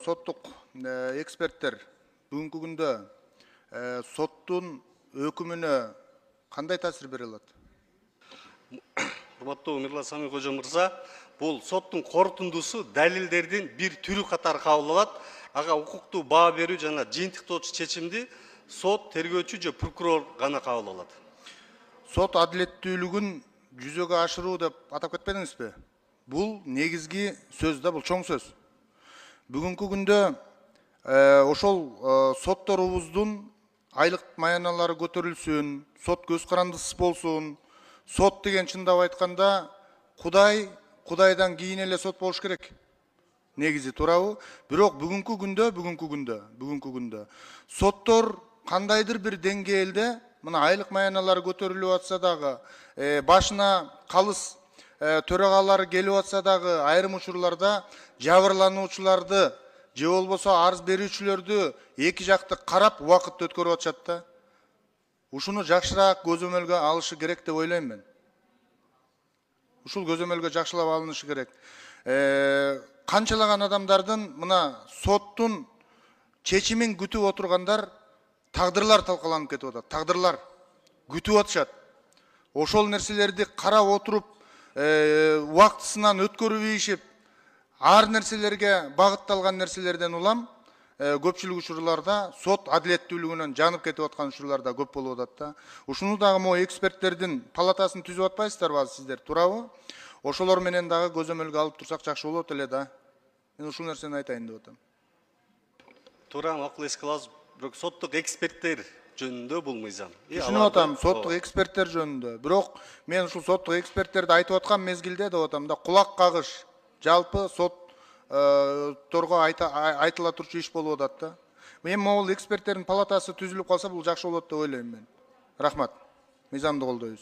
Соттук эксперттер бүгүнкү күндө соттун өкүмүнө кандай таасир бере алат? Урматтуу Мирлан Сами кожо мырза, бул соттун корутундусу далилдердин бир түрү катары кабыл алат. Ага укуктуу баа берүү жана жыйынтыктоочу чечимди сот, тергөөчү же прокурор гана кабыл алат. Сот адилеттүүлүгүн жүзөгө ашыруу деп атап кетпедиңизби? Бул негизги сөз да, бул чоң сөз. Бүгүнкү күндө ошол сотторубуздун айлык маяналары көтөрүлсүн, сот көз карандысыз болсун. Сот деген чындап айтканда Кудайдан кийин эле сот болуш керек. Негизи туурабы? Бирок бүгүнкү күндө соттор кандайдыр бир деңгээлде мына айлык маяналары көтөрүлүп атса дагы, башына калыс төрагалары келип атса дагы, айрым учурларда жабырлануучуларды же болбосо арыз берүүчүлөрдү эки жакты карап убакытты өткөрүп атышат да. Ушуну жакшыраак көзөмөлгө алышы керек деп ойлойм мен. Ушул көзөмөлгө жакшылап алынышы керек. Канчалаган адамдардын мына соттун чечимин күтүп отургандар тагдырлар талкаланып кетип атат. Тагдырлар күтүп атышат. Ошол нерселерди карап отуруп, убактысынан өткөрүп ийишип, ар нерселерге багытталган нерселерден улам көпчүлүк учурларда сот адилеттүүлүгүнөн жанып кетип аткан учурларда көп болуп атат да. Ушуну дагы могу эксперттердин палатасын түзүп атпайсыздарбы сиздер, туурабы? Ошолор менен дагы көзөмөлгө алып турсак жакшы болот эле да. Мен ушул нерсени айтайын деп атам. Туура макул эске алабыз, бирок соттук эксперттер жөнүндө бул мыйзам. Түшүнүп атам, соттук эксперттер жөнүндө. Бирок мен ушул соттук эксперттерди айтып аткан мезгилде деп атам да, кулак кагыш жалпы сотторго айтыла турчу иш болуп атат да. Мен могул эксперттердин палатасы түзүлүп калса бул жакшы болот деп ойлойм мен. Рахмат. Мыйзамды колдойбуз.